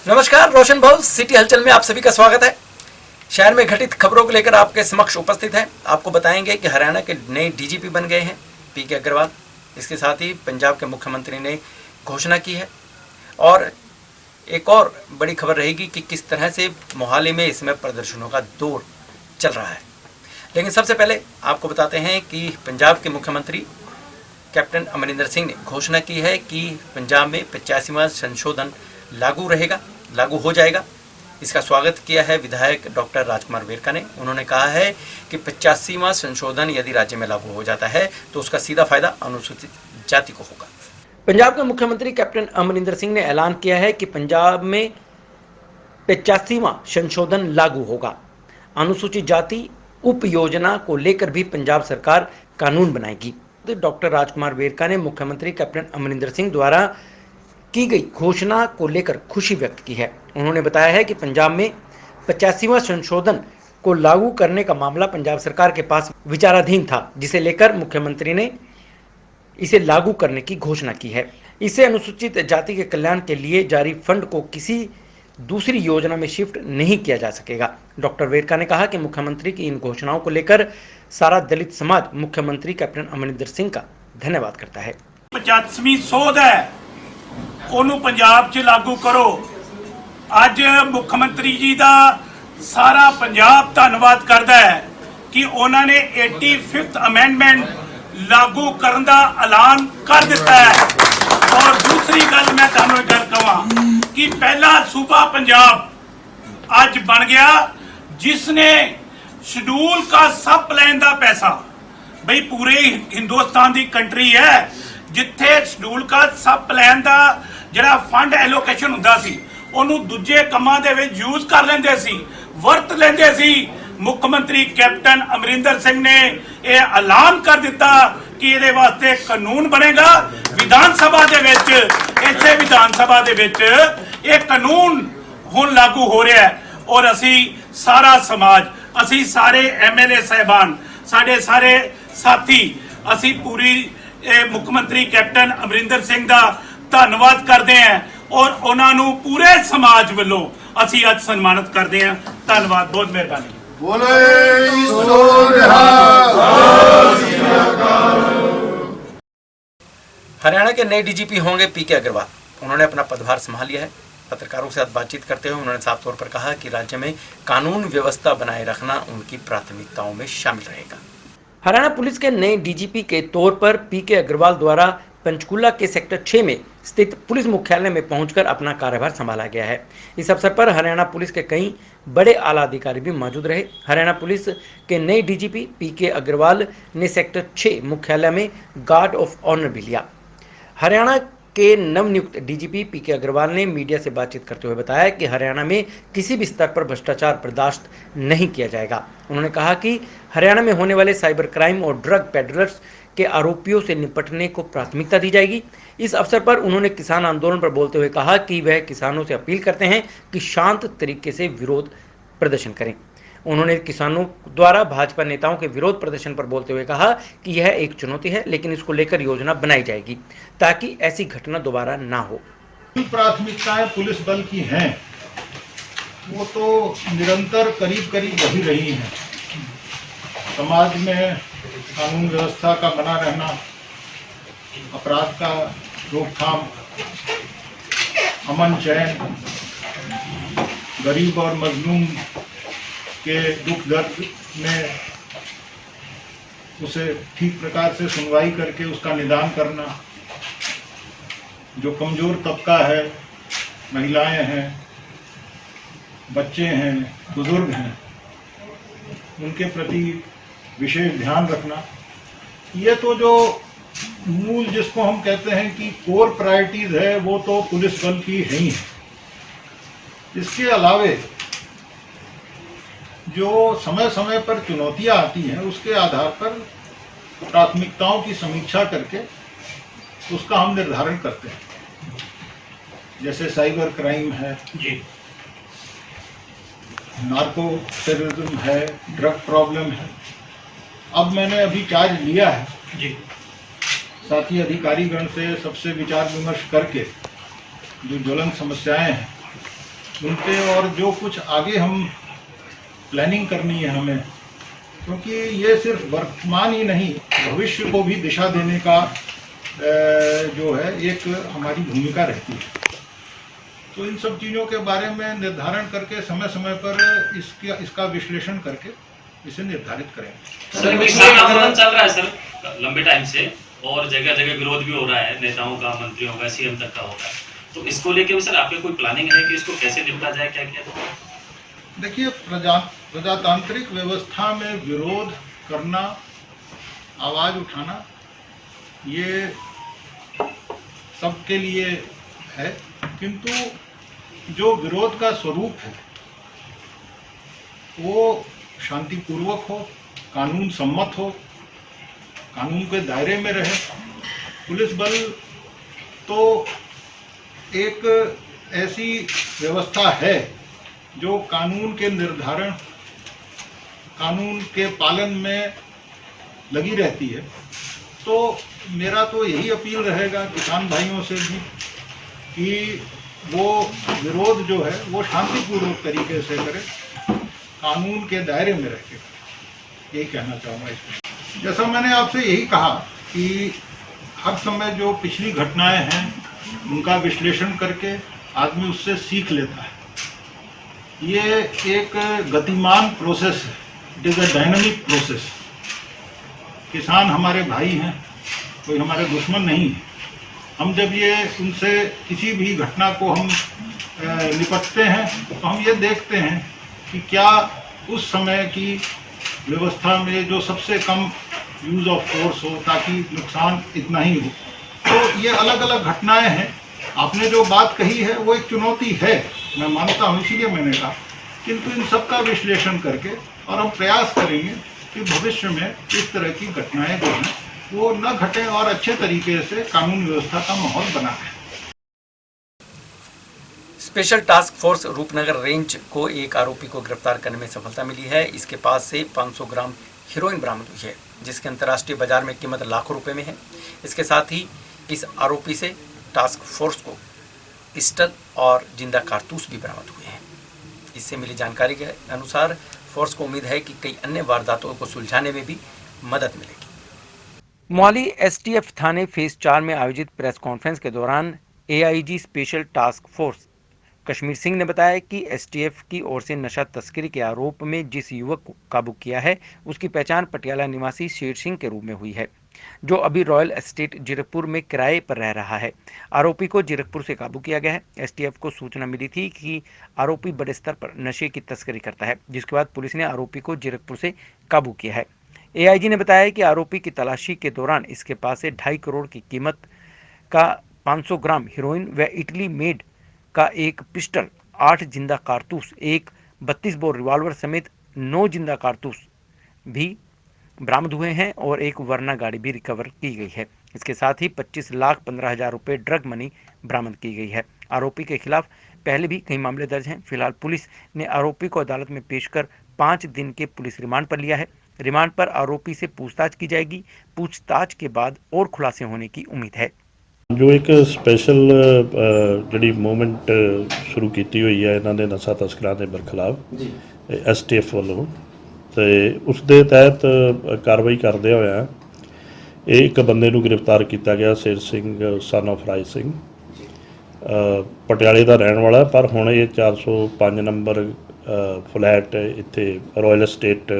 नमस्कार, रोशन भाव सिटी हलचल में आप सभी का स्वागत है। शहर में घटित खबरों को लेकर आपके समक्ष उपस्थित हैं। आपको बताएंगे कि हरियाणा के नए डीजीपी बन गए हैं पीके अग्रवाल। इसके साथ ही पंजाब के मुख्यमंत्री ने घोषणा की है और एक और बड़ी खबर रहेगी कि किस तरह से मोहाली में इसमें प्रदर्शनों का दौर चल रहा है। लेकिन सबसे पहले आपको बताते हैं कि पंजाब के मुख्यमंत्री कैप्टन अमरिंदर सिंह ने घोषणा की है कि पंजाब में 85वां संशोधन लागू हो जाएगा। इसका स्वागत किया है विधायक डॉक्टर राजकुमार वेरका ने। उन्होंने कहा है कि 85वां संशोधन यदि राज्य में लागू हो जाता है तो उसका सीधा फायदा अनुसूचित जाति को होगा। पंजाब के मुख्यमंत्री कैप्टन अमरिंदर सिंह ने ऐलान किया है कि पंजाब में 85वां संशोधन लागू होगा। अनुसूचित जाति उप योजना को लेकर भी पंजाब सरकार कानून बनाएगी। डॉक्टर राजकुमार वेरका ने मुख्यमंत्री कैप्टन अमरिंदर सिंह द्वारा की गई घोषणा को लेकर खुशी व्यक्त की है। उन्होंने बताया है कि पंजाब में 85वां संशोधन को लागू करने का मामला पंजाब सरकार के पास विचाराधीन था, जिसे लेकर मुख्यमंत्री ने इसे लागू करने की घोषणा की है। इससे अनुसूचित जाति के कल्याण के लिए जारी फंड को किसी दूसरी योजना में शिफ्ट नहीं किया जा सकेगा। डॉक्टर वेरका ने कहा कि मुख्यमंत्री की इन घोषणाओं को लेकर सारा दलित समाज मुख्यमंत्री कैप्टन अमरिंदर सिंह का धन्यवाद करता है। 85ਵੀਂ ਸੋਧ ਹੈ ਉਹਨੂੰ ਪੰਜਾਬ 'ਚ ਲਾਗੂ ਕਰੋ। ਅੱਜ ਮੁੱਖ ਮੰਤਰੀ ਜੀ ਦਾ ਸਾਰਾ ਪੰਜਾਬ ਧੰਨਵਾਦ ਕਰਦਾ ਹੈ ਕਿ ਉਹਨਾਂ ਨੇ 85th ਅਮੈਂਡਮੈਂਟ ਲਾਗੂ ਕਰਨ ਦਾ ਐਲਾਨ ਕਰ ਦਿੱਤਾ ਹੈ। ਔਰ ਦੂਸਰੀ ਗੱਲ ਮੈਂ ਤੁਹਾਨੂੰ ਇਹ ਗੱਲ ਕਹਾਂ ਕਿ ਪਹਿਲਾ ਸੂਬਾ ਪੰਜਾਬ ਅੱਜ ਬਣ ਗਿਆ ਜਿਸਨੇ शेड्यूल का सब प्लान का पैसा बई पूरे हिंदुस्तान की कंट्री है जिथे शेड्यूल का सब प्लान का जरा फंड एलोकेशन हुंदा सी ओनू दूजे कामां दे विच यूज कर लेंदे सी, वरत लेंदे सी। मुख्यमंत्री कैप्टन अमरिंदर सिंह ने यह ऐलान कर दिता कि ये वास्ते कानून बनेगा। विधान सभा दे विच इत्थे विधान सभा दे विच ये कानून हुण लागू हो रहा है और असी सारा समाज असी सारे MLA साहिबान साढ़े सारे साथी असी पूरी मुख्यमंत्री कैप्टन अमरिंदर सिंह का धन्यवाद करते हैं और उन्होंने पूरे समाज वालों असी आज सम्मानित करते हैं। धन्यवाद, बहुत मेहरबानी। हरियाणा के नए डीजीपी होंगे पीके अग्रवाल। उन्होंने अपना पदभार संभाल लिया है। पत्रकारों के साथ बातचीत करते हुए उन्होंने साफ तौर पर कहा कि राज्य में कानून व्यवस्था बनाए रखना उनकी प्राथमिकताओं में शामिल रहेगा। हरियाणा पुलिस के नए डीजीपी के तौर पर पीके अग्रवाल द्वारा पंचकूला के सेक्टर 6 में स्थित पुलिस मुख्यालय में पहुंचकर अपना कार्यभार संभाला गया है। इस अवसर पर हरियाणा पुलिस के कई बड़े आला अधिकारी भी मौजूद रहे। हरियाणा पुलिस के नए डीजीपी पीके अग्रवाल ने सेक्टर 6 मुख्यालय में गार्ड ऑफ ऑनर भी लिया। हरियाणा के नवनियुक्त डीजीपी पीके अग्रवाल ने मीडिया से बातचीत करते हुए बताया कि हरियाणा में किसी भी स्तर पर भ्रष्टाचार बर्दाश्त नहीं किया जाएगा। उन्होंने कहा कि हरियाणा में होने वाले साइबर क्राइम और ड्रग पेडलर्स के आरोपियों से निपटने को प्राथमिकता दी जाएगी। इस अवसर पर उन्होंने किसान आंदोलन पर बोलते हुए कहा कि वह किसानों से अपील करते हैं कि शांत तरीके से विरोध प्रदर्शन करें। उन्होंने किसानों द्वारा भाजपा नेताओं के विरोध प्रदर्शन पर बोलते हुए कहा कि यह एक चुनौती है, लेकिन इसको लेकर योजना बनाई जाएगी ताकि ऐसी घटना दोबारा ना हो। प्राथमिकताएं पुलिस बल की हैं वो तो निरंतर करीब करीब बढ़ी रही हैं। समाज में कानून व्यवस्था का बना रहना, अपराध का रोकथाम, अमन चैन, गरीब और मजलूम के दुख दर्द में उसे ठीक प्रकार से सुनवाई करके उसका निदान करना, जो कमज़ोर तबका है, महिलाएं हैं, बच्चे हैं, बुजुर्ग हैं, उनके प्रति विशेष ध्यान रखना, ये तो जो मूल जिसको हम कहते हैं कि कोर प्रायोरिटीज़ है वो तो पुलिस बल की है ही है। इसके अलावे जो समय समय पर चुनौतियां आती हैं उसके आधार पर प्राथमिकताओं की समीक्षा करके उसका हम निर्धारण करते हैं। जैसे साइबर क्राइम है जी, नार्को टेररिज्म है, ड्रग प्रॉब्लम है। अब मैंने अभी चार्ज लिया है जी, साथी अधिकारीगण से सबसे विचार विमर्श करके जो ज्वलंत समस्याएं हैं उनके, और जो कुछ आगे हम प्लानिंग करनी है हमें, क्योंकि ये सिर्फ वर्तमान ही नहीं भविष्य को भी दिशा देने का जो है एक हमारी भूमिका रहती है। तो इन सब चीज़ों के बारे में निर्धारण करके समय समय पर इसका विश्लेषण करके इसे निर्धारित करेंगे। सर किसान आंदोलन चल रहा है सर लंबे टाइम से, और जगह जगह विरोध भी हो रहा है, नेताओं का, मंत्रियों का, सीएम तक का हो रहा है, तो इसको लेके भी सर आपकी कोई प्लानिंग है कि इसको कैसे निपटा जाए, क्या किया जाए? देखिए, प्रजातांत्रिक व्यवस्था में विरोध करना, आवाज उठाना, ये सबके लिए है, किंतु जो विरोध का स्वरूप है वो शांतिपूर्वक हो, कानून सम्मत हो, कानून के दायरे में रहे। पुलिस बल तो एक ऐसी व्यवस्था है जो कानून के निर्धारण, कानून के पालन में लगी रहती है। तो मेरा तो यही अपील रहेगा किसान भाइयों से भी कि वो विरोध जो है वो शांतिपूर्वक तरीके से करें, कानून के दायरे में रह के करें। यही कहना चाहूँगा इसमें। जैसा मैंने आपसे यही कहा कि हर समय जो पिछली घटनाएं हैं उनका विश्लेषण करके आदमी उससे सीख लेता है। ये एक गतिमान प्रोसेस है, it is a dynamic process. किसान हमारे भाई हैं, कोई हमारे दुश्मन नहीं है। हम जब ये उनसे किसी भी घटना को हम निपटते हैं तो हम ये देखते हैं कि क्या उस समय की व्यवस्था में जो सबसे कम यूज़ ऑफ फोर्स हो ताकि नुकसान इतना ही हो। तो ये अलग अलग घटनाएं हैं। आपने जो बात कही है वो एक चुनौती है, मैं मानता हूँ, इसीलिए मैंने कहा, किंतु इन सब का विश्लेषण करके और हम प्रयास करेंगे कि भविष्य में इस तरह की घटनाएं जो हैं वो न घटें और अच्छे तरीके से कानून व्यवस्था का माहौल बना रहे। Special task force Rupnagar range को एक आरोपी को गिरफ्तार करने में सफलता मिली है। इसके पास से 500 ग्राम हेरोइन बरामद हुई है, जिसकी अंतर्राष्ट्रीय बाजार में कीमत लाखों रुपए में है। इसके साथ ही इस आरोपी से टास्क फोर्स को पिस्टल और जिंदा कारतूस भी बरामद हुए हैं। इससे मिली जानकारी के अनुसार फोर्स को उम्मीद है कि कई अन्य वारदातों को सुलझाने में भी मदद मिलेगी। मौली एसटीएफ थाने फेज 4 में आयोजित प्रेस कॉन्फ्रेंस के दौरान AIG special task force Kashmir Singh ने बताया कि एसटीएफ की ओर से नशा तस्करी के आरोप में जिस युवक को काबू किया है उसकी पहचान पटियाला निवासी शेर सिंह के रूप में हुई है, जो अभी रॉयल एस्टेट जीरकपुर में किराए पर रह रहा है। आरोपी को जीरकपुर से काबू किया गया है। एसटीएफ को सूचना मिली थी कि आरोपी बड़े स्तर पर नशे की तस्करी करता है, जिसके बाद पुलिस ने आरोपी को जीरकपुर से काबू किया है। एआईजी ने बताया कि आरोपी की तलाशी के दौरान इसके पास से 2.5 करोड़ की कीमत का 500 ग्राम हीरोइन व इटली मेड का एक पिस्टल, 8 जिंदा कारतूस, एक 32 बोर रिवॉल्वर समेत 9 जिंदा कारतूस भी बरामद हुए हैं और एक वरना गाड़ी भी रिकवर की गई है। इसके साथ ही 25,15,000 रुपये ड्रग मनी बरामद की गई है। आरोपी के खिलाफ पहले भी कई मामले दर्ज हैं। फिलहाल पुलिस ने आरोपी को अदालत में पेश कर 5 दिन के पुलिस रिमांड पर लिया है। रिमांड पर आरोपी से पूछताछ की जाएगी। पूछताछ के बाद और खुलासे होने की उम्मीद है। जो एक स्पैशल जी मूवमेंट शुरू की हुई है इन्होंने नशा तस्करां के बरखिलाफ एसटीएफ वालों, तो उसके तहत कार्रवाई करदे होया एक बंदे नूं गिरफ्तार किया गया, शेर सिंह सन ऑफ राय सिंह, पटियाले का रहने वाला, पर हुण ये 405 नंबर फ्लैट इत्थे रॉयल एस्टेट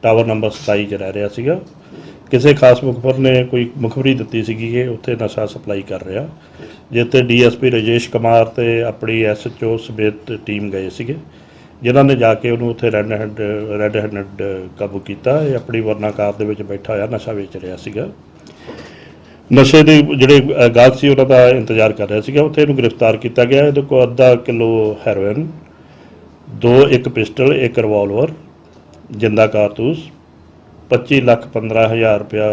टावर नंबर 27 च रह रहा सीगा। किसी खास मुखबर ने कोई मुखबरी दी सी कि उत्थे नशा सप्लाई कर रहा, जिते डीएसपी राजेश कुमार ते अपनी SHO समेत टीम गए सीगे, जिन्होंने जाके उन्होंने उत्थे रैड हैंडेड काबू किया। अपनी वरना कार दे विच बैठा होया नशा वेच रहा सीगा। नशे के जिहड़े गाहक सी उन्हां दा इंतजार कर रहा सीगा। उत्थे इहनूं गिरफ्तार किया गया। इहदे कोल 1.5 किलो हैरोइन, 1 पिस्टल, 1 रिवॉल्वर, जिंदा कारतूस, 25,15,000 रुपया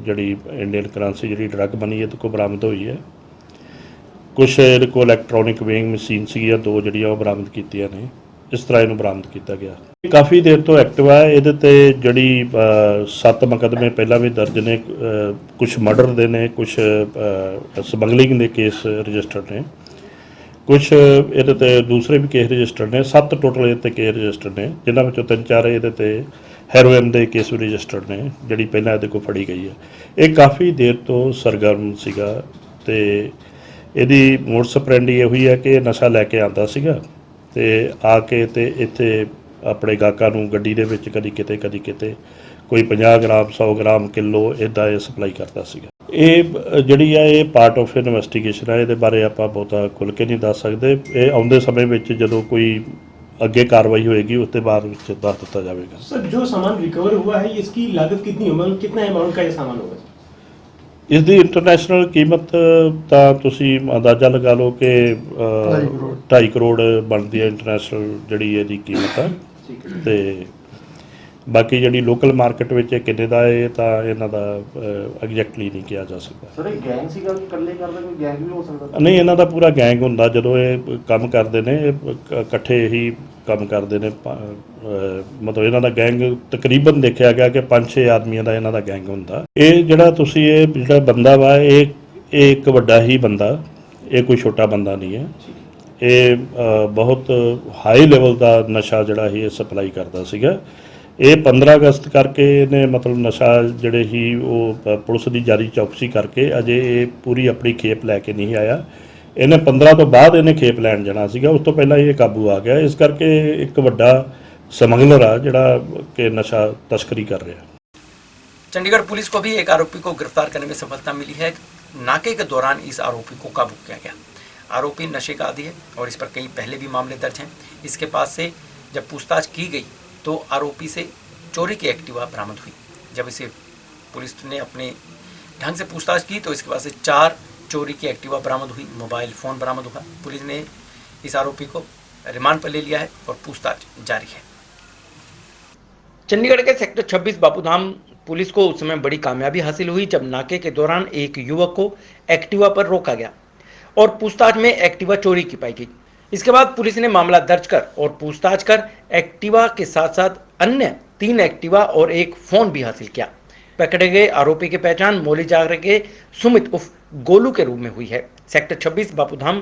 जी इंडियन करंसी जी ड्रग मनी ये को बरामद हुई है। कुछ ये को इलैक्ट्रॉनिक वेइंग मशीन सी 2 जड़ियाँ बरामद कीतियां ने। इस तरह इनू बरामद किया गया। काफ़ी देर तो एक्टिव है। ये जी 7 मुकदमे पहला भी दर्ज ने, कुछ मर्डर के ने, कुछ समगलिंग के केस रजिस्टर्ड ने, ਕੁਛ ਇਹਦੇ ਤੇ ਦੂਸਰੇ ਵੀ ਕੇਸ ਰਜਿਸਟਰਡ ਨੇ, 7 ਟੋਟਲ ਇਹਦੇ ਤੇ ਕੇਸ ਰਜਿਸਟਰਡ ਨੇ, ਜਿਨ੍ਹਾਂ ਵਿੱਚੋਂ 3-4 ਇਹਦੇ ਤੇ ਹੈਰੋਇਨ ਦੇ ਕੇਸ ਵੀ ਰਜਿਸਟਰਡ ਨੇ, ਜਿਹੜੀ ਪਹਿਲਾਂ ਇਹਦੇ ਕੋਲ ਫੜੀ ਗਈ ਹੈ। ਇਹ ਕਾਫੀ ਦੇਰ ਤੋਂ ਸਰਗਰਮ ਸੀਗਾ ਤੇ ਇਹਦੀ ਮੋਡਸ ਆਪਰੈਂਡੀ ਇਹੋ ਹੀ ਹੈ ਕਿ ਇਹ ਨਸ਼ਾ ਲੈ ਕੇ ਆਉਂਦਾ ਸੀਗਾ ਤੇ ਆ ਕੇ ਤੇ ਇੱਥੇ ਆਪਣੇ ਗਾਹਕਾਂ ਨੂੰ ਗੱਡੀ ਦੇ ਵਿੱਚ ਕਦੀ ਕਿਤੇ ਕੋਈ 50 ਗ੍ਰਾਮ 100 ਗ੍ਰਾਮ ਕਿਲੋ ਇੱਦਾਂ ਇਹ ਸਪਲਾਈ ਕਰਦਾ ਸੀਗਾ। ਇਹ ਜਿਹੜੀ ਆ ਇਹ ਪਾਰਟ ਆਫ ਇਨਵੈਸਟੀਗੇਸ਼ਨ ਹੈ, ਇਹਦੇ ਬਾਰੇ ਆਪਾਂ ਬਹੁਤਾ ਖੁੱਲ੍ਹ ਕੇ ਨਹੀਂ ਦੱਸ ਸਕਦੇ। ਇਹ ਆਉਂਦੇ ਸਮੇਂ ਵਿੱਚ ਜਦੋਂ ਕੋਈ ਅੱਗੇ कार्रवाई होएगी उसके बाद दस दिता जाएगा। सर जो सामान रिकवर हुआ है इसकी लागत कितनी होगी, कितना अमाउंट का ये सामान होगा? इसकी इंटरनेशनल कीमत तो तुसी अंदाजा लगा लो कि 2.5 करोड़ बनती है इंटरनेशनल जी इसकी कीमत है। तो बाकी जी लोकल मार्केट में किन्ने का है तो इन्हों का एग्जैक्टली नहीं कहा जा सकता। सर एक गैंग सीगा कि कल्ले करदा कोई गैंग भी हो सकदा? नहीं, इन्हों का पूरा गैंग होंदा जदों ये काम करते हैं, इकट्ठे ही काम करते हैं। मतलब इन्हों का गैंग तकरीबन देखा गया कि 5-6 आदमियों का इन्हों का गैंग होंदा। ये जिहड़ा तुसीं ये जिहड़ा बंदा वा ये एक वड्डा ही बंदा, ये कोई छोटा बंदा नहीं है। ये बहुत हाई लेवल का नशा जिहड़ा ही सप्लाई करता सीगा। ये 15 अगस्त करके ने मतलब नशा जिहड़े ही वो पुलिस की जारी चौकसी करके अजे ये पूरी अपनी खेप लैके नहीं आया। इन्हें 15 तो बाद इन्हें खेप लैन जाना सीगा, उस तो पहला ये काबू आ गया। इस करके एक वड्डा समगलर आ जिहड़ा कि नशा तस्करी कर रहा। चंडीगढ़ पुलिस को भी एक आरोपी को गिरफ्तार करने में सफलता मिली है। नाके के दौरान इस आरोपी को काबू किया गया। आरोपी नशे का आदी है और इस पर कई पहले भी मामले दर्ज हैं। इसके पास से जब पूछताछ की गई तो आरोपी से चोरी की एक्टिवा बरामद हुई। जब इसे पुलिस ने अपने ढंग से पूछताछ की तो इसके पास से 4 चोरी की एक्टिवा बरामद हुई, मोबाइल फ़ोन बरामद हुआ। पुलिस ने इस आरोपी को रिमांड पर ले लिया है और पूछताछ जारी है। चंडीगढ़ के सेक्टर 26 बापूधाम पुलिस को उस समय बड़ी कामयाबी हासिल हुई जब नाके के दौरान एक युवक को एक्टिवा पर रोका गया और पूछताछ में एक्टिवा चोरी की पाई गई। इसके बाद पुलिस ने मामला दर्ज कर और पूछताछ कर एक्टिवा के साथ साथ अन्य 3 एक्टिवा और एक फोन भी हासिल किया। पकड़े गए आरोपी की पहचान मौली जागरे के सुमित उर्फ गोलू के रूप में हुई है। सेक्टर 26 बापूधाम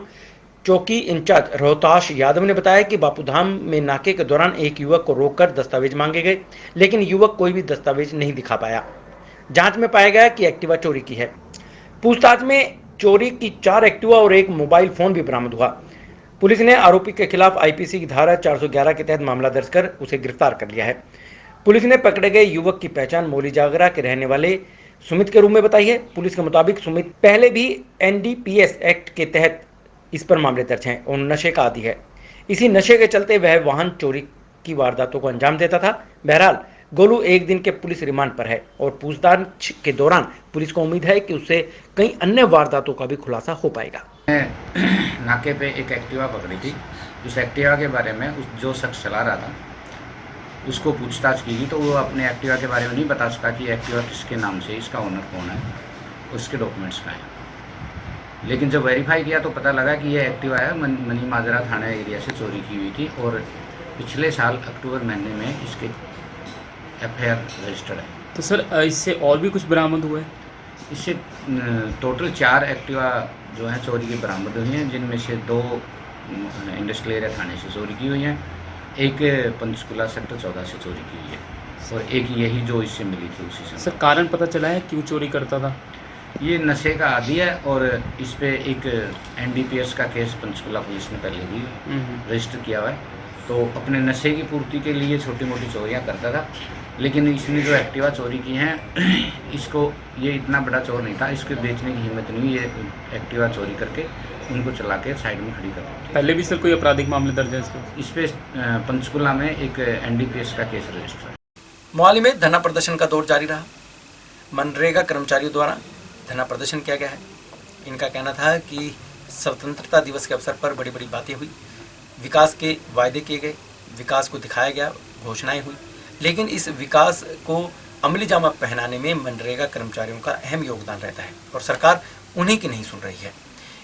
चौकी इंचार्ज रोहताश यादव ने बताया कि बापूधाम में नाके के दौरान एक युवक को रोककर दस्तावेज मांगे गए, लेकिन युवक कोई भी दस्तावेज नहीं दिखा पाया। जांच में पाया गया कि एक्टिवा चोरी की है। पूछताछ में चोरी की 4 एक्टिवा और एक मोबाइल फोन भी बरामद हुआ। पुलिस ने आरोपी के खिलाफ आईपीसी की धारा 411 के तहत मामला दर्ज कर उसे गिरफ्तार कर लिया है। पुलिस ने पकड़े गए युवक की पहचान मौली जागरा के रहने वाले सुमित के रूप में बताई है। पुलिस के मुताबिक सुमित पहले भी एनडीपीएस एक्ट के तहत इस पर मामले दर्ज हैं और नशे का आदी है। इसी नशे के चलते वह वाहन चोरी की वारदातों को अंजाम देता था। बहरहाल गोलू एक दिन के पुलिस रिमांड पर है और पूछताछ के दौरान पुलिस को उम्मीद है कि उससे कई अन्य वारदातों का भी खुलासा हो पाएगा। नाके पे एक एक्टिवा पकड़ी थी। उस एक्टिवा के बारे में जो शख्स चला रहा था उसको पूछताछ की गई तो वो अपने एक्टिवा के बारे में नहीं बता सका कि एक्टिवा किसके नाम से, इसका ओनर कौन है, उसके डॉक्यूमेंट्स का है। लेकिन जब वेरीफाई किया तो पता लगा कि ये एक्टिवा है मनी माजरा थाना एरिया से चोरी की हुई थी और पिछले साल अक्टूबर महीने में इसके एफआईआर रजिस्टर्ड है। तो सर इससे और भी कुछ बरामद हुआ है? इससे टोटल 4 एक्टिवा जो है चोरी की बरामद हुई हैं, जिनमें से 2 इंडस्ट्रियल एरिया थाने से चोरी की हुई हैं, एक पंचकुला सेक्टर 14 से चोरी की हुई है और एक यही जो इससे मिली थी उसी से। सर कारण पता चला है क्यों चोरी करता था? ये नशे का आदी है और इस पे एक एनडीपीएस का केस पंचकुला पुलिस ने पहले भी रजिस्टर किया हुआ है। तो अपने नशे की पूर्ति के लिए छोटी मोटी चोरियाँ करता था, लेकिन इसने जो एक्टिवा चोरी की हैं इसको ये इतना बड़ा चोर नहीं था, इसको बेचने की हिम्मत नहीं हुई। ये एक्टिवा चोरी करके उनको चला के साइड में खड़ी कर दी। पहले भी सर कोई आपराधिक मामले दर्ज है इस पे पंचकुला में एक एनडीपीएस का केस रजिस्टर है। मोहाली में धरना प्रदर्शन का दौर जारी रहा। मनरेगा कर्मचारियों द्वारा धरना प्रदर्शन किया गया है। इनका कहना था कि स्वतंत्रता दिवस के अवसर पर बड़ी बड़ी बातें हुई, विकास के वायदे किए गए, विकास को दिखाया गया, घोषणाएं हुई, लेकिन इस विकास को अमली जामा पहनाने में मनरेगा कर्मचारियों का अहम योगदान रहता है और सरकार उन्हीं की नहीं सुन रही है।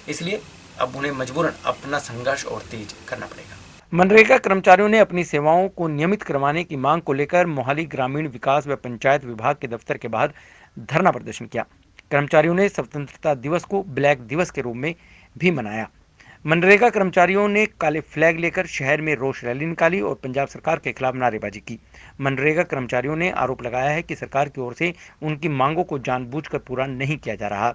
इसलिए अब उन्हें मजबूरन अपना संघर्ष और तेज करना पड़ेगा। मनरेगा कर्मचारियों ने अपनी सेवाओं को नियमित करवाने की मांग को लेकर मोहाली ग्रामीण विकास व पंचायत विभाग के दफ्तर के बाहर धरना प्रदर्शन किया। कर्मचारियों ने स्वतंत्रता दिवस को ब्लैक दिवस के रूप में भी मनाया। मनरेगा कर्मचारियों ने काले फ्लैग लेकर शहर में रोष रैली निकाली और पंजाब सरकार के खिलाफ नारेबाजी की। मनरेगा कर्मचारियों ने आरोप लगाया है कि सरकार की ओर से उनकी मांगों को जानबूझकर पूरा नहीं किया जा रहा।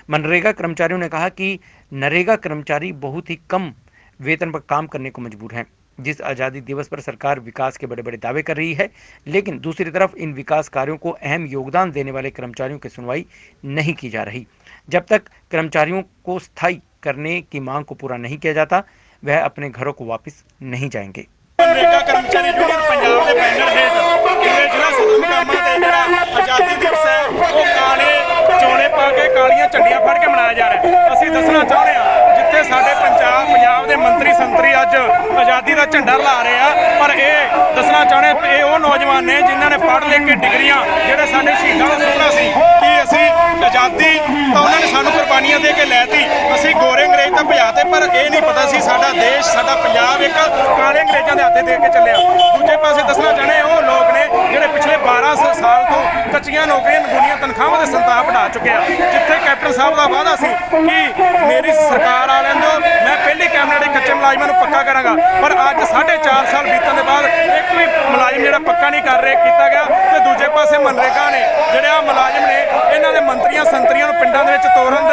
मनरेगा कर्मचारियों ने कहा कि नरेगा कर्मचारी बहुत ही कम वेतन पर काम करने को मजबूर हैं। जिस आज़ादी दिवस पर सरकार विकास के बड़े बड़े दावे कर रही है, लेकिन दूसरी तरफ इन विकास कार्यों को अहम योगदान देने वाले कर्मचारियों की सुनवाई नहीं की जा रही। जब तक कर्मचारियों को स्थायी करने की मांग को पूरा नहीं किया जाता, वह अपने घरों को वापस नहीं जाएंगे। मनरेगा कर्मचारी यूनियन पंजाब के बैनर हेठ जिले जिला सदर मुकामां ते जिहड़ा आज़ादी दिवस है वो काले चोले पा के कालियां झंडियां फड़ के मनाया जा रहा है। ਅਸੀਂ ਦੱਸਣਾ ਚਾਹੁੰਦੇ ਹਾਂ जिथे साडे पंजाब के मंत्री संतरी अज आज़ादी का झंडा ला रहे हैं, पर यह दसना चाहते ये वो नौजवान ने जिन्होंने पढ़ लिख के डिग्रियां जिहड़े साडे शहीदां दा सुपना सी कि असी आज़ादी तो उन्होंने सानू कुर्बानियां दे के लैती, असी गोरे अंग्रेज तो भजाते, पर यह नहीं पता सी साडा देश साडा पंजाब एक काले अंग्रेजों के हाथे दे के चलिया। दूजे पासे दसना चाहते वो लोग ने जिहड़े पिछले 12 साल तो कच्चियां नौकरियां नगूनियां तनख्वाहां दे संताप बढ़ा चुके हैं। जिथे कैप्टन साहब का वादा सी कि मेरी सरकार आ लैन दो, मैं पहली कैबिनेट के कच्चे मुलाजमान पक्का करांगा, पर अज 4.5 साल बीतने के बाद एक भी मुलाजिम जिहड़ा पक्का नहीं कर रहे किया गया। तो दूजे पासे मनरेगा ने जिहड़े आ मुलाजिम ने इन्हां दे मंत्रियां संतरियां नूं पिंडां दे विच तुरन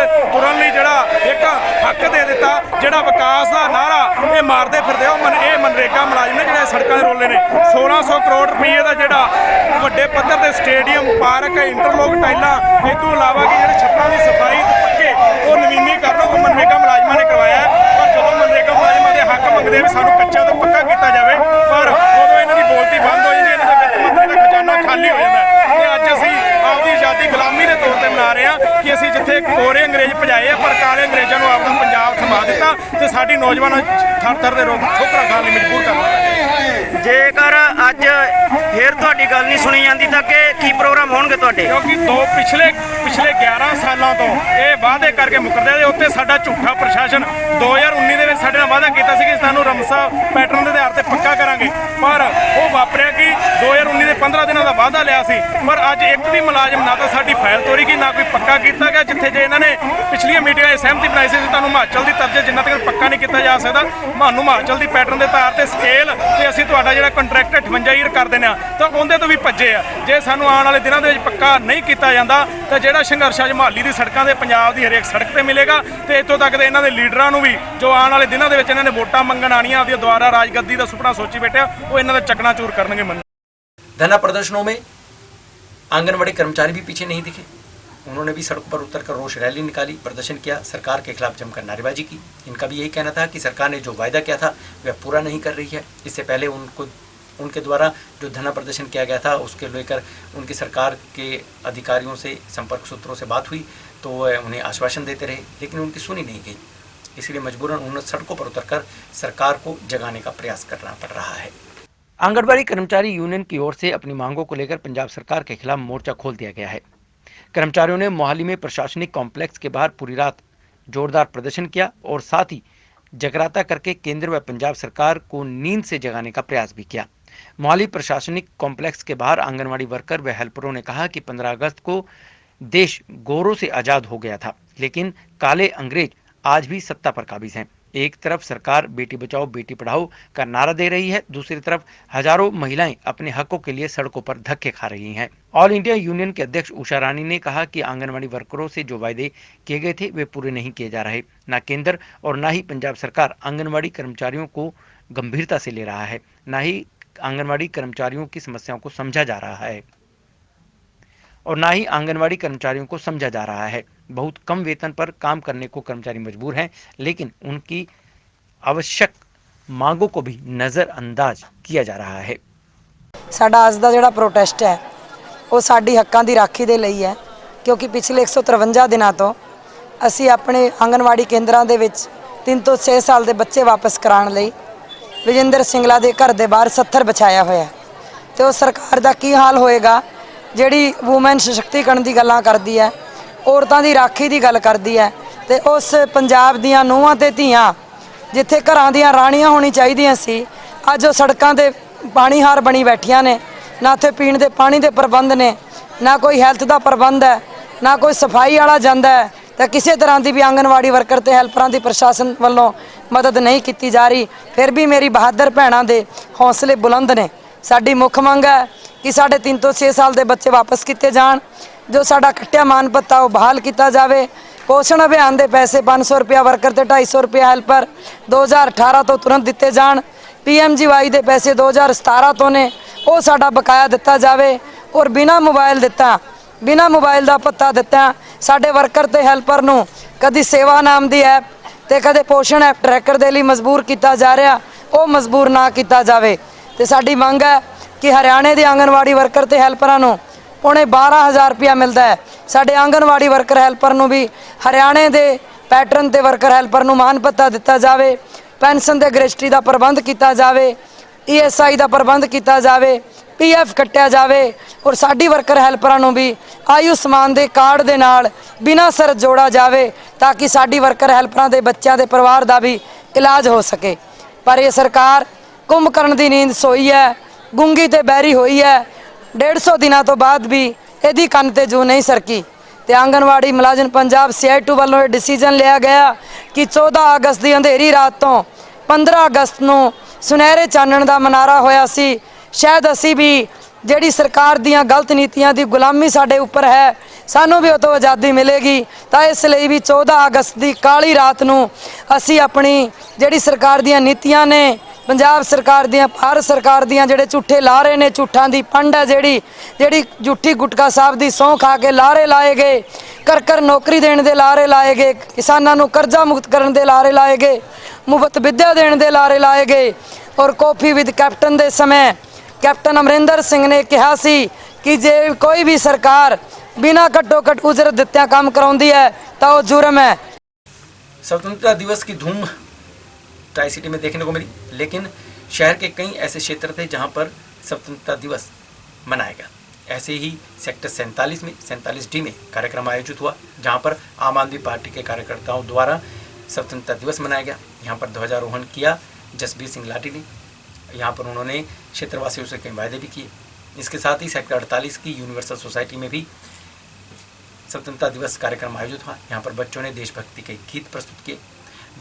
लई जिहड़ा एक हक दे दिता, जिहड़ा विकास का नारा ये मारते फिरदे ये मनरेगा मुलाजिम ने जिहड़े सड़कां दे रोले ने 1600 करोड़ रुपये का जिहड़ा वड्डे पद्धर ते स्टेडियम पार्क इंटरलॉक टाइलां इस तों इलावा कि जिहड़े छप्परां दी सफाई ते पक्के वो नवीनीकरण वो मनरेगा मुलाजिमां ने करवाया है। पर जदों मनरेगा मुलाजिमां दे हक मंगदे भी सानूं कच्चा तो पक्का किया जाए, पर उदों इन्हां दी बोलती बंद हो जाती है, इन्हां दे वित्त मंत्री दा खजाना खाली हो जाता है। ते अज असीं आपदी आज़ादी गुलामी के तौर पर मना रहे हैं कि असीं जिथे कोरे अंग्रेज भजाए आ, पर काले अंग्रेजों को आपका पंजाब थमा दिता ते साडी नौजवान थर थर दे ठोकरां खाण लई मजबूर कर दित्ता। जेकर अज फिर तुहाडी गल नहीं सुनी जाती तो की प्रोग्राम होणगे तुहाडे? क्योंकि पिछले 11 सालों तो ये वादे करके मुकरदे उत्ते साडा झूठा प्रशासन 2019 ਦੇ ਵਿੱਚ ਸਾਡੇ ਨਾਲ वादा किया कि सानू रमसा पैटर्न के आधार पर पक्का करांगे, पर वो वापरिया कि 2019 के 15 दिनों का वादा लिया सी, पर अज एक भी मुलाजिम ना तो साडी फाइल तोड़ी गई ना कोई पक्का किया गया। जिथे जे इन्होंने पिछलियां मीटिंगां सहमति बनाई सी तुहानू हिमाचल की तर्ज जिन्ना तक पक्का नहीं किया जा सकता, मानू हिमाचल की पैटर्न के आधार पर स्केल ते असीं तुहाडा जिहड़ा कंट्रैक्ट 58 ईयर कर देने तो उहदे तो भी भज्जे आ। जे सानू आने वाले दिनों के पक्का नहीं किया जाता तो जिहड़ा संघर्ष अज मोहाली की सड़कों से पंजाब की हरेक सड़क पर मिलेगा, तो इत्थों तक इन्हां दे लीडरां नूं भी जो आने वाले दिनों के इन्होंने वोटां मंगण आनियां आपदी दुबारा राजगद्दी का सुपना सोची बैठे वो इन्हां दा चकनाचूर करनगे। धरना प्रदर्शनों में आंगनवाड़ी कर्मचारी भी पीछे नहीं दिखे। उन्होंने भी सड़क पर उतरकर रोष रैली निकाली, प्रदर्शन किया, सरकार के खिलाफ जमकर नारेबाजी की। इनका भी यही कहना था कि सरकार ने जो वायदा किया था वह पूरा नहीं कर रही है। इससे पहले उनके द्वारा जो धरना प्रदर्शन किया गया था उसके लेकर उनकी सरकार के अधिकारियों से संपर्क सूत्रों से बात हुई तो उन्हें आश्वासन देते रहे, लेकिन उनकी सुनी नहीं गई। इसलिए मजबूरन उन्हें सड़कों पर उतरकर सरकार को जगाने का प्रयास करना पड़ रहा है। आंगनबाड़ी कर्मचारी यूनियन की ओर से अपनी मांगों को लेकर पंजाब सरकार के खिलाफ मोर्चा खोल दिया गया है। कर्मचारियों ने मोहाली में प्रशासनिक कॉम्प्लेक्स के बाहर पूरी रात जोरदार प्रदर्शन किया और साथ ही जगराता करके केंद्र व पंजाब सरकार को नींद से जगाने का प्रयास भी किया। मोहाली प्रशासनिक कॉम्प्लेक्स के बाहर आंगनबाड़ी वर्कर व हेल्परों ने कहा कि 15 अगस्त को देश गोरों से आज़ाद हो गया था, लेकिन काले अंग्रेज आज भी सत्ता पर काबिज हैं। एक तरफ सरकार बेटी बचाओ बेटी पढ़ाओ का नारा दे रही है, दूसरी तरफ हजारों महिलाएं अपने हकों के लिए सड़कों पर धक्के खा रही हैं। ऑल इंडिया यूनियन के अध्यक्ष उषा रानी ने कहा कि आंगनबाड़ी वर्करों से जो वायदे किए गए थे वे पूरे नहीं किए जा रहे। न केंद्र और न ही पंजाब सरकार आंगनबाड़ी कर्मचारियों को गंभीरता से ले रहा है, न ही आंगनबाड़ी कर्मचारियों की समस्याओं को समझा जा रहा है और ना ही आंगनबाड़ी कर्मचारियों को समझा जा रहा है। बहुत कम वेतन पर काम करने को कर्मचारी मजबूर हैं, लेकिन उनकी आवश्यक मांगों को भी नज़रअंदाज किया जा रहा है। साडा अज दा जिहड़ा प्रोटेस्ट है वो साडी हक्कां दी राखी दे लई है, क्योंकि पिछले 153 दिनों तो असी अपने आंगनबाड़ी केंद्रां दे विच 3 ਤੋਂ 6 साल के बच्चे वापस कराने लई विजेंद्र सिंगला के घर के बाहर 70 बिछाया होया, तो सरकार का की हाल होएगा ਜਿਹੜੀ ਵੂਮਨ सशक्तिकरण की गल्लां करती है, औरतों की राखी की गल करती है, तो उस पंजाब दियां ਨੂੰਹਾਂ ते ਧੀਆਂ जिथे घरां दियां राणियां होनी चाहिए सी अज सड़कों ते पानी हार बनी बैठिया ने, ना उत्थे पीण दे पानी के प्रबंध ने, ना कोई हैल्थ का प्रबंध है, ना कोई सफाई वाला जांदा है, तो किसी तरह की भी आंगनबाड़ी वर्कर ते हैल्परां की प्रशासन वालों ਮਦਦ ਨਹੀਂ ਕੀਤੀ ਜਾ ਰਹੀ। ਫਿਰ ਵੀ ਮੇਰੀ ਬਹਾਦਰ ਭੈਣਾਂ ਦੇ ਹੌਸਲੇ ਬੁਲੰਦ ਨੇ। ਸਾਡੀ ਮੁੱਖ ਮੰਗ ਹੈ ਕਿ ਸਾਡੇ 3 ਤੋਂ 6 ਸਾਲ ਦੇ ਬੱਚੇ ਵਾਪਸ ਕੀਤੇ ਜਾਣ, ਜੋ ਸਾਡਾ ਕੱਟਿਆ ਮਾਨ ਭੱਤਾ ਉਹ ਬਹਾਲ ਕੀਤਾ ਜਾਵੇ। ਪੋਸ਼ਣ ਅਭਿਆਨ ਦੇ ਪੈਸੇ 500 ਰੁਪਇਆ ਵਰਕਰ ਤੇ 250 ਰੁਪਇਆ ਹੈਲਪਰ 2018 ਤੋਂ ਤੁਰੰਤ ਦਿੱਤੇ ਜਾਣ। PMGY ਦੇ ਪੈਸੇ 2017 ਤੋਂ ਨੇ, ਉਹ ਸਾਡਾ ਬਕਾਇਆ ਦਿੱਤਾ ਜਾਵੇ। ਔਰ ਬਿਨਾਂ ਮੋਬਾਈਲ ਦਾ ਭੱਤਾ ਦਿੱਤਾ ਸਾਡੇ ਵਰਕਰ ਤੇ ਹੈਲਪਰ ਨੂੰ ਕਦੀ ਸੇਵਾ ਨਾਮ ਦੀ ਐਪ ਤੇ ਕਦੇ ਪੋਸ਼ਣ ਐਪ ਟਰੈਕਰ ਦੇ ਲਈ ਮਜਬੂਰ ਕੀਤਾ ਜਾ ਰਿਹਾ, ਉਹ ਮਜਬੂਰ ਨਾ ਕੀਤਾ ਜਾਵੇ। ਤੇ ਸਾਡੀ ਮੰਗ ਹੈ ਕਿ ਹਰਿਆਣੇ ਦੇ ਆਂਗਨਵਾੜੀ ਵਰਕਰ ਤੇ ਹੈਲਪਰਾਂ ਨੂੰ ਪੌਣੇ 12,000 ਰੁਪਇਆ ਮਿਲਦਾ ਹੈ। ਸਾਡੇ ਆਂਗਨਵਾੜੀ ਵਰਕਰ ਹੈਲਪਰ ਨੂੰ ਵੀ ਹਰਿਆਣੇ ਦੇ ਪੈਟਰਨ ਤੇ ਵਰਕਰ ਹੈਲਪਰ ਨੂੰ ਮਾਨ ਭੱਤਾ ਦਿੱਤਾ ਜਾਵੇ। ਪੈਨਸ਼ਨ ਦੇ ਗ੍ਰੈਜੂਟੀ ਦਾ ਪ੍ਰਬੰਧ ਕੀਤਾ ਜਾਵੇ, ESI ਦਾ ਪ੍ਰਬੰਧ ਕੀਤਾ ਜਾਵੇ, PF ਕੱਟਿਆ ਜਾਵੇ। ਔਰ ਸਾਡੀ ਵਰਕਰ ਹੈਲਪਰਾਂ ਨੂੰ ਵੀ ਆਯੁਸ਼ਮਾਨ ਦੇ ਕਾਰਡ ਦੇ ਨਾਲ ਬਿਨਾਂ ਸ਼ਰਤ ਜੋੜਾ ਜਾਵੇ ਤਾਂ ਕਿ ਸਾਡੀ ਵਰਕਰ ਹੈਲਪਰਾਂ ਦੇ ਬੱਚਿਆਂ ਦੇ ਪਰਿਵਾਰ ਦਾ ਵੀ ਇਲਾਜ ਹੋ ਸਕੇ। ਪਰ ਇਹ ਸਰਕਾਰ ਕੁੰਭਕਰਨ ਦੀ ਨੀਂਦ ਸੋਈ ਹੈ, ਗੁੰਗੀ ਤੇ ਬਹਿਰੀ ਹੋਈ ਹੈ। 150 ਦਿਨਾਂ ਤੋਂ ਬਾਅਦ ਵੀ ਇਹਦੀ ਕੰਨ ਤੇ ਜੂ ਨਹੀਂ ਸਰਕੀ। ਤੇ ਆਂਗਨਵਾੜੀ ਮੁਲਾਜ਼ਮ ਪੰਜਾਬ CI2 ਵੱਲੋਂ ਇਹ ਡਿਸੀਜਨ ਲਿਆ ਗਿਆ ਕਿ 14 ਅਗਸਤ ਦੀ ਅੰਧੇਰੀ ਰਾਤ ਤੋਂ 15 ਅਗਸਤ ਨੂੰ ਸੁਨਹਿਰੇ ਚਾਨਣ ਦਾ ਮਨਾਰਾ ਹੋਇਆ ਸੀ। ਸ਼ਾਇਦ ਅਸੀਂ ਵੀ ਜਿਹੜੀ ਸਰਕਾਰ ਦੀਆਂ ਗਲਤ ਨੀਤੀਆਂ ਦੀ ਗੁਲਾਮੀ ਸਾਡੇ ਉੱਪਰ ਹੈ, ਸਾਨੂੰ ਵੀ ਉਹ ਤੋਂ ਆਜ਼ਾਦੀ ਮਿਲੇਗੀ। ਤਾਂ ਇਸ ਲਈ ਵੀ 14 ਅਗਸਤ ਦੀ ਕਾਲੀ ਰਾਤ ਨੂੰ ਅਸੀਂ ਆਪਣੀ ਜਿਹੜੀ ਸਰਕਾਰ ਦੀਆਂ ਨੀਤੀਆਂ ਨੇ, ਪੰਜਾਬ ਸਰਕਾਰ ਦੀਆਂ, ਭਾਰਤ ਸਰਕਾਰ ਦੀਆਂ ਜਿਹੜੇ ਝੂਠੇ ਲਾਰੇ ਨੇ, ਝੂਠਾਂ ਦੀ ਪੰਡ ਹੈ ਜਿਹੜੀ ਝੂਠੀ ਗੁਟਕਾ ਸਾਹਿਬ ਦੀ ਸਹੁੰ ਖਾ ਕੇ ਲਾਰੇ ਲਾਏ ਗਏ, ਕਰ ਨੌਕਰੀ ਦੇਣ ਦੇ ਲਾਰੇ ਲਾਏ ਗਏ, ਕਿਸਾਨਾਂ ਨੂੰ ਕਰਜ਼ਾ ਮੁਕਤ ਕਰਨ ਦੇ ਲਾਰੇ ਲਾਏ ਗਏ, ਮੁਫਤ ਵਿੱਦਿਆ ਦੇਣ ਦੇ ਲਾਰੇ ਲਾਏ ਗਏ। ਔਰ ਕਾਫੀ ਵਿਦ ਕੈਪਟਨ ਦੇ ਸਮੇਂ ਕੈਪਟਨ ਅਮਰਿੰਦਰ ਸਿੰਘ ਨੇ ਕਿਹਾ ਸੀ ਕਿ ਜੇ ਕੋਈ ਵੀ ਸਰਕਾਰ बिना घट्टो घट उजरत दित्या काम कराउंदी है तो वो जुर्म है। स्वतंत्रता दिवस की धूम ट्राई सिटी में देखने को मिली, लेकिन शहर के कई ऐसे क्षेत्र थे जहां पर स्वतंत्रता दिवस मनाया गया। ऐसे ही सेक्टर 47 में 47D में कार्यक्रम आयोजित हुआ, जहां पर आम आदमी पार्टी के कार्यकर्ताओं द्वारा स्वतंत्रता दिवस मनाया गया। यहाँ पर ध्वजारोहण किया जसबीर सिंह लाठी ने। यहाँ पर उन्होंने क्षेत्रवासियों से कई वायदे भी किए। इसके साथ ही सेक्टर 48 की यूनिवर्सल सोसाइटी में भी स्वतंत्रता दिवस कार्यक्रम आयोजित हुआ। यहाँ पर बच्चों ने देशभक्ति के गीत प्रस्तुत किए।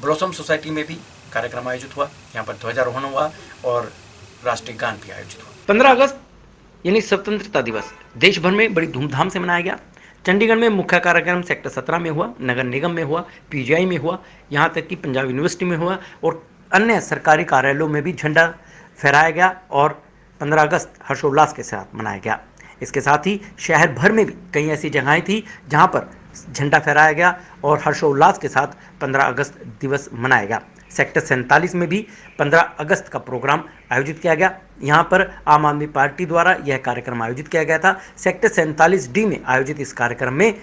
ब्लॉसम सोसाइटी में भी कार्यक्रम आयोजित हुआ, यहाँ पर ध्वजारोहण हुआ और राष्ट्रीय गान भी आयोजित हुआ। 15 अगस्त यानी स्वतंत्रता दिवस देश भर में बड़ी धूमधाम से मनाया गया। चंडीगढ़ में मुख्य कार्यक्रम सेक्टर 17 में हुआ, नगर निगम में हुआ, PGI में हुआ, यहाँ तक कि पंजाब यूनिवर्सिटी में हुआ और अन्य सरकारी कार्यालयों में भी झंडा फहराया गया और 15 अगस्त हर्षोल्लास के साथ मनाया गया। इसके साथ ही शहर भर में भी कई ऐसी जगहें थी जहां पर झंडा फहराया गया और हर्षोल्लास के साथ 15 अगस्त दिवस मनाया गया। सेक्टर 47 में भी 15 अगस्त का प्रोग्राम आयोजित किया गया। यहां पर आम आदमी पार्टी द्वारा यह कार्यक्रम आयोजित किया गया था। सेक्टर 47D में आयोजित इस कार्यक्रम में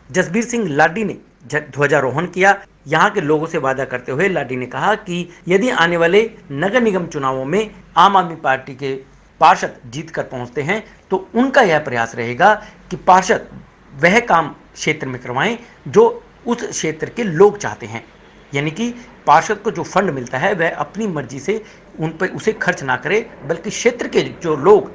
जसबीर सिंह लाडी ने ध्वजारोहण किया। यहाँ के लोगों से वादा करते हुए लाडी ने कहा कि यदि आने वाले नगर निगम चुनावों में आम आदमी पार्टी के पार्षद जीत कर पहुँचते हैं तो उनका यह प्रयास रहेगा कि पार्षद वह काम क्षेत्र में करवाएं जो उस क्षेत्र के लोग चाहते हैं, यानी कि पार्षद को जो फंड मिलता है वह अपनी मर्जी से उन पर उसे खर्च ना करे, बल्कि क्षेत्र के जो लोग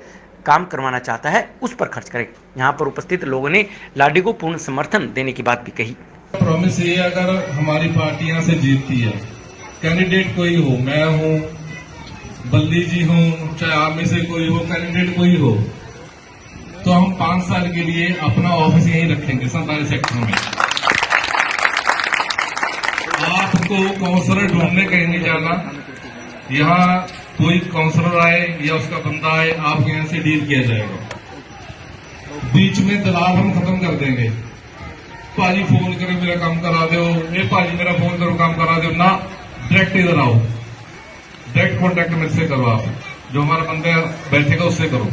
काम करवाना चाहता है उस पर खर्च करे। यहाँ पर उपस्थित लोगों ने लाडी को पूर्ण समर्थन देने की बात भी कही। प्रॉमिस ये, अगर हमारी पार्टी यहाँ से जीतती है, कैंडिडेट कोई हो, मैं हूँ, बल्ली जी हूँ, चाहे आप में से कोई हो, कैंडिडेट कोई हो, तो हम 5 साल के लिए अपना ऑफिस यहीं रखेंगे 47 सेक्टर में। आपको काउंसलर ढूंढने कहीं नहीं जाना। यहाँ कोई काउंसलर आए या उसका बंदा आए, आपके यहाँ से डील किया जाएगा। बीच में दलाल हम खत्म कर देंगे। पाजी फोन करे मेरा काम करा दो, ये पाजी मेरा फोन करो काम करा दो ना, डायरेक्ट इधर आओ, डायरेक्ट कॉन्टेक्ट मुझसे करो। आप जो हमारा बंदा बैठेगा उससे करो।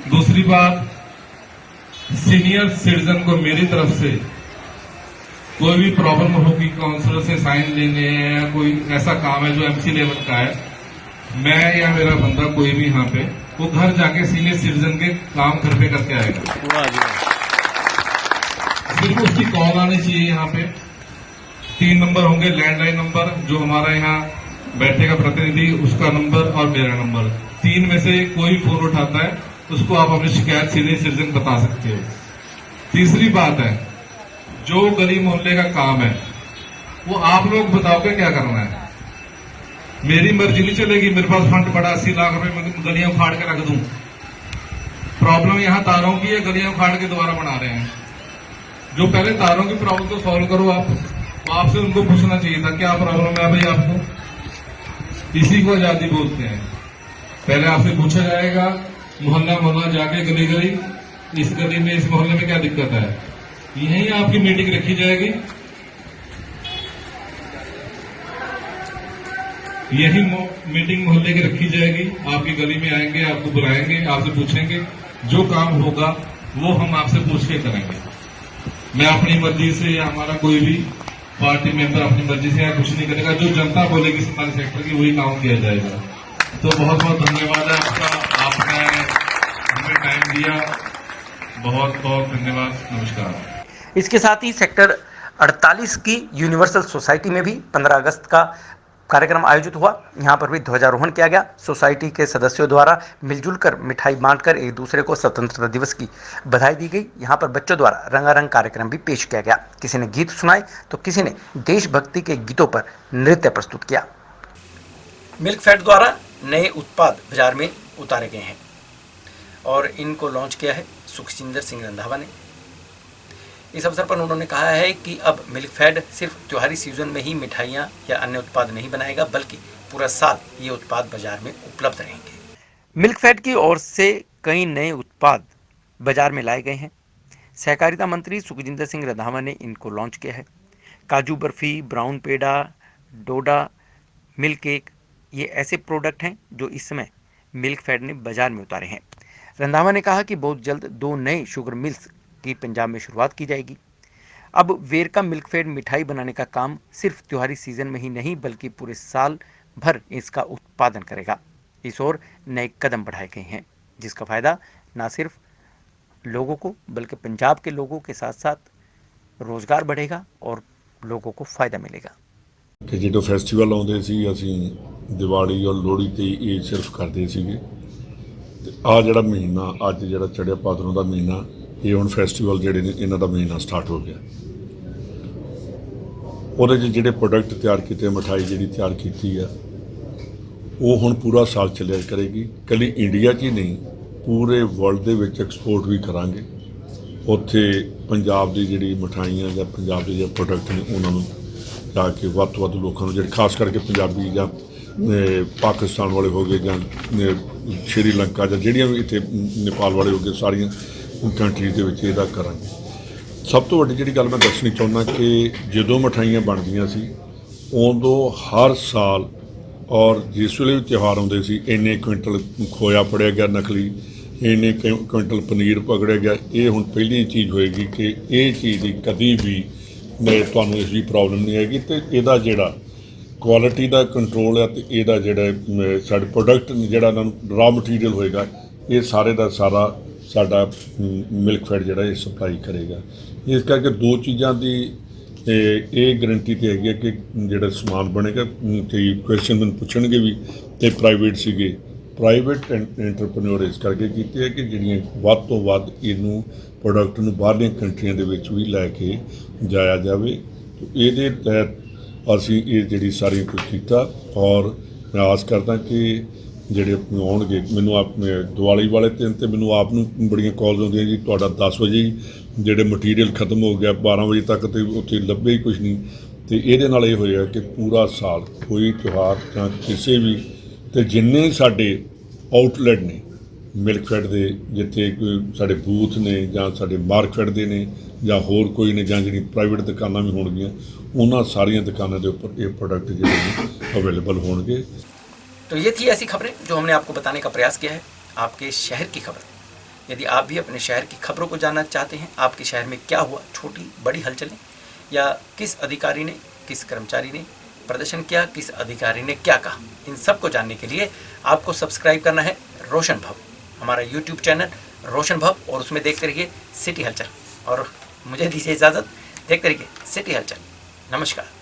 दूसरी बात, सीनियर सिटीजन को मेरी तरफ से कोई भी प्रॉब्लम होगी, काउंसलर से साइन लेने हैं या कोई ऐसा काम है जो MC लेवल का है, मैं या मेरा बंदा कोई भी यहाँ पे वो घर जाके सीनियर सिटीजन के काम घर पे करके आएगा। सिर्फ उसकी कॉल आनी चाहिए। यहाँ पे 3 नंबर होंगे, लैंडलाइन नंबर, जो हमारा यहाँ बैठेगा प्रतिनिधि उसका नंबर और मेरा नंबर, 3 में से कोई फोन उठाता है उसको आप अपनी शिकायत सीनियर सिटीजन बता सकते हो। तीसरी बात है, जो गली मोहल्ले का काम है वो आप लोग बताओगे क्या करना है। मेरी मर्जी नहीं चलेगी, मेरे पास फंड पड़ा 80 लाख रुपए, मैं गलियां उखाड़ के रख दूं। प्रॉब्लम यहाँ तारों की है, गलियां उखाड़ के दोबारा बना रहे हैं। जो पहले तारों की प्रॉब्लम को सॉल्व करो आप। आपसे उनको पूछना चाहिए था क्या प्रॉब्लम है भाई आपको। इसी को आजादी बोलते हैं। पहले आपसे पूछा जाएगा, मोहल्ला मोहल्ला जाके गली गली, इस गली में इस मोहल्ले में क्या दिक्कत है, यहीं आपकी मीटिंग रखी जाएगी। यही मीटिंग मोहल्ले की रखी जाएगी। आपकी गली में आएंगे, आपको बुलाएंगे, आपसे पूछेंगे, जो काम होगा वो हम आपसे पूछ के करेंगे। मैं अपनी मर्जी से या हमारा कोई भी पार्टी मेंबर अपनी मर्जी से कुछ नहीं करेगा। जो जनता बोलेगी सरकारी सेक्टर की वही काम किया जाएगा। तो बहुत बहुत धन्यवाद है आपका, आपने हमें टाइम दिया, बहुत बहुत धन्यवाद। नमस्कार। इसके साथ ही सेक्टर 48 की यूनिवर्सल सोसाइटी में भी 15 अगस्त का कार्यक्रम आयोजित हुआ। यहाँ पर भी ध्वजारोहण किया गया। सोसाइटी के सदस्यों द्वारा मिलजुल कर मिठाई बांटकर एक दूसरे को स्वतंत्रता दिवस की बधाई दी गई। यहाँ पर बच्चों द्वारा रंगारंग कार्यक्रम भी पेश किया गया। किसी ने गीत सुनाए तो किसी ने देशभक्ति के गीतों पर नृत्य प्रस्तुत किया। मिल्कफेड द्वारा नए उत्पाद बाजार में उतारे गए हैं और इनको लॉन्च किया है सुखजिंदर सिंह रंधावा ने। इस अवसर पर उन्होंने कहा है कि अब मिल्कफेड सिर्फ त्योहारी सीजन में ही मिठाइयाँ या अन्य उत्पाद नहीं बनाएगा, बल्कि पूरा साल ये उत्पाद बाजार में उपलब्ध रहेंगे। मिल्कफेड की ओर से कई नए उत्पाद बाजार में लाए गए हैं। सहकारिता मंत्री सुखजिंदर सिंह रंधावा ने इनको लॉन्च किया है। काजू बर्फी, ब्राउन पेड़ा, डोडा, मिल्क केक, ये ऐसे प्रोडक्ट हैं जो इस समय मिल्कफेड ने बाजार में उतारे हैं। रंधावा ने कहा कि बहुत जल्द 2 नए शुगर मिल्स की पंजाब में शुरुआत की जाएगी। अब वेरका मिल्कफेड मिठाई बनाने का काम सिर्फ त्योहारी सीजन में ही नहीं बल्कि पूरे साल भर इसका उत्पादन करेगा। इस ओर नए कदम बढ़ाए गए हैं जिसका फायदा न सिर्फ लोगों को बल्कि पंजाब के लोगों के साथ साथ रोजगार बढ़ेगा और लोगों को फायदा मिलेगा। कि जो फैसटीवल आते सी असीं दिवाली और लोहड़ी ते ये सिर्फ करते सीगे ते आ जिहड़ा महीना अज जिहड़ा चढ़िया भादरों का महीना ये हुण फैसटीवल जिहड़े ने इन्हां दा महीना स्टार्ट हो गया। ਉਹਦੇ 'ਚ ਜਿਹੜੇ ਪ੍ਰੋਡਕਟ ਤਿਆਰ ਕੀਤੇ, ਮਿਠਾਈ ਜਿਹੜੀ ਤਿਆਰ ਕੀਤੀ ਆ ਉਹ ਹੁਣ ਪੂਰਾ ਸਾਲ ਚੱਲਿਆ ਕਰੇਗੀ। ਕੱਲੀ ਇੰਡੀਆ 'ਚ ਹੀ ਨਹੀਂ ਪੂਰੇ ਵਰਲਡ ਦੇ ਵਿੱਚ ਐਕਸਪੋਰਟ ਵੀ ਕਰਾਂਗੇ। ਉੱਥੇ ਪੰਜਾਬ ਦੀ ਜਿਹੜੀ ਮਿਠਾਈਆਂ ਜਾਂ ਪੰਜਾਬ ਦੇ ਜਿਹੜੇ ਪ੍ਰੋਡਕਟ ਨੇ ਉਹਨਾਂ ਨੂੰ ਜਾ ਕੇ ਵੱਧ ਤੋਂ ਵੱਧ ਲੋਕਾਂ ਨੂੰ ਜਿਹੜੇ ਖਾਸ ਕਰਕੇ ਪੰਜਾਬੀ ਜਾਂ ਪਾਕਿਸਤਾਨ ਵਾਲੇ ਹੋ ਗਏ ਜਾਂ ਸ਼੍ਰੀਲੰਕਾ ਜਾਂ ਜਿਹੜੀਆਂ ਵੀ ਇੱਥੇ ਨੇਪਾਲ ਵਾਲੇ ਹੋ ਗਏ ਸਾਰੀਆਂ ਕੰਟਰੀਜ਼ ਦੇ ਵਿੱਚ ਇਹਦਾ ਕਰਾਂਗੇ। ਸਭ ਤੋਂ ਵੱਡੀ ਜਿਹੜੀ ਗੱਲ ਮੈਂ ਦੱਸਣੀ ਚਾਹੁੰਦਾ ਕਿ ਜਦੋਂ ਮਿਠਾਈਆਂ ਬਣਦੀਆਂ ਸੀ ਉਦੋਂ ਹਰ ਸਾਲ ਔਰ ਜਿਸ ਵੇਲੇ ਵੀ ਤਿਉਹਾਰ ਆਉਂਦੇ ਸੀ ਇੰਨੇ ਕੁਇੰਟਲ ਖੋਇਆ ਫੜਿਆ ਗਿਆ ਨਕਲੀ, ਇੰਨੇ ਕੁਇੰਟਲ ਪਨੀਰ ਪਕੜਿਆ ਗਿਆ। ਇਹ ਹੁਣ ਪਹਿਲੀ ਚੀਜ਼ ਹੋਏਗੀ ਕਿ ਇਹ ਚੀਜ਼ ਦੀ ਕਦੀ ਵੀ ਤੁਹਾਨੂੰ ਇਸ ਦੀ ਪ੍ਰੋਬਲਮ ਨਹੀਂ ਆਏਗੀ ਅਤੇ ਇਹਦਾ ਜਿਹੜਾ ਕੁਆਲਿਟੀ ਦਾ ਕੰਟਰੋਲ ਹੈ ਅਤੇ ਇਹਦਾ ਜਿਹੜਾ ਸਾਡੇ ਪ੍ਰੋਡਕਟ ਜਿਹੜਾ ਇਹਨਾਂ ਨੂੰ ਰਾ ਮਟੀਰੀਅਲ ਹੋਏਗਾ ਇਹ ਸਾਰੇ ਦਾ ਸਾਰਾ ਸਾਡਾ ਮਿਲਕਫੈਡ ਜਿਹੜਾ ਇਹ ਸਪਲਾਈ ਕਰੇਗਾ। ਇਸ ਕਰਕੇ 2 ਚੀਜ਼ਾਂ ਦੀ ਇਹ ਗਰੰਟੀ ਤੇ ਹੈਗੀ ਹੈ ਕਿ ਜਿਹੜਾ ਸਮਾਨ ਬਣੇਗਾ। ਕਈ ਕੁਐਸਚਨ ਮੈਨੂੰ ਪੁੱਛਣਗੇ ਵੀ ਤੇ ਪ੍ਰਾਈਵੇਟ ਸੀਗੇ, ਪ੍ਰਾਈਵੇਟ ਐਂਟਰਪ੍ਰੈਨਿਓਰ ਇਸ ਕਰਕੇ ਕੀਤੇ ਹੈ ਕਿ ਜਿਹੜੀਆਂ ਵੱਧ ਤੋਂ ਵੱਧ ਇਹਨੂੰ ਪ੍ਰੋਡਕਟ ਨੂੰ ਬਾਹਰਲੀਆਂ ਕੰਟਰੀਆਂ ਦੇ ਵਿੱਚ ਵੀ ਲੈ ਕੇ ਜਾਇਆ ਜਾਵੇ। ਇਹਦੇ ਤਹਿਤ ਅਸੀਂ ਇਹ ਜਿਹੜੀ ਸਾਰੀ ਕੁਝ ਕੀਤਾ ਔਰ ਮੈਂ ਆਸ ਕਰਦਾ ਕਿ ਜਿਹੜੇ ਆਉਣਗੇ ਮੈਨੂੰ ਦੀਵਾਲੀ ਵਾਲੇ ਦਿਨ ਤੇ ਮੈਨੂੰ ਆਪ ਨੂੰ ਬੜੀਆਂ ਕਾਲਸ ਆਉਂਦੀਆਂ ਜੀ ਤੁਹਾਡਾ 10 ਵਜੇ ਹੀ ਜਿਹੜੇ ਮਟੀਰੀਅਲ ਖਤਮ ਹੋ ਗਿਆ, 12 ਵਜੇ ਤੱਕ ਤੇ ਉੱਥੇ ਲੱਭੇ ਹੀ ਕੁਝ ਨਹੀਂ। ਤੇ ਇਹਦੇ ਨਾਲ ਇਹ ਹੋਇਆ ਕਿ ਪੂਰਾ ਸਾਲ ਕੋਈ ਤਿਉਹਾਰ ਜਾਂ ਕਿਸੇ ਵੀ ਤੇ ਜਿੰਨੇ ਸਾਡੇ ਆਊਟਲੈਟ ਨੇ ਮਿਲਕਫੈਡ ਦੇ ਜਿੱਥੇ ਕੋਈ ਸਾਡੇ ਬੂਥ ਨੇ ਜਾਂ ਸਾਡੇ ਮਾਰਕਫੈਡ ਦੇ ਨੇ ਜਾਂ ਹੋਰ ਕੋਈ ਨੇ ਜਾਂ ਜਿਹੜੀ ਪ੍ਰਾਈਵੇਟ ਦੁਕਾਨਾਂ ਵੀ ਹੋਣਗੀਆਂ ਉਹਨਾਂ ਸਾਰੀਆਂ ਦੁਕਾਨਾਂ ਦੇ ਉੱਪਰ ਇਹ प्रोडक्ट ਜਿਹੜੇ ਨੇ अवेलेबल होंगे। तो ये थी ऐसी खबरें जो हमने आपको बताने का प्रयास किया है, आपके शहर की खबर। यदि आप भी अपने शहर की खबरों को जानना चाहते हैं, आपके शहर में क्या हुआ, छोटी बड़ी हलचलें या किस अधिकारी ने किस कर्मचारी ने प्रदर्शन किया, किस अधिकारी ने क्या कहा, इन सब को जानने के लिए आपको सब्सक्राइब करना है रोशन भव, हमारा यूट्यूब चैनल रोशन भव, और उसमें देखते रहिए सिटी हलचल। और मुझे दीजिए इजाज़त, देखते रहिए सिटी हलचल। नमस्कार।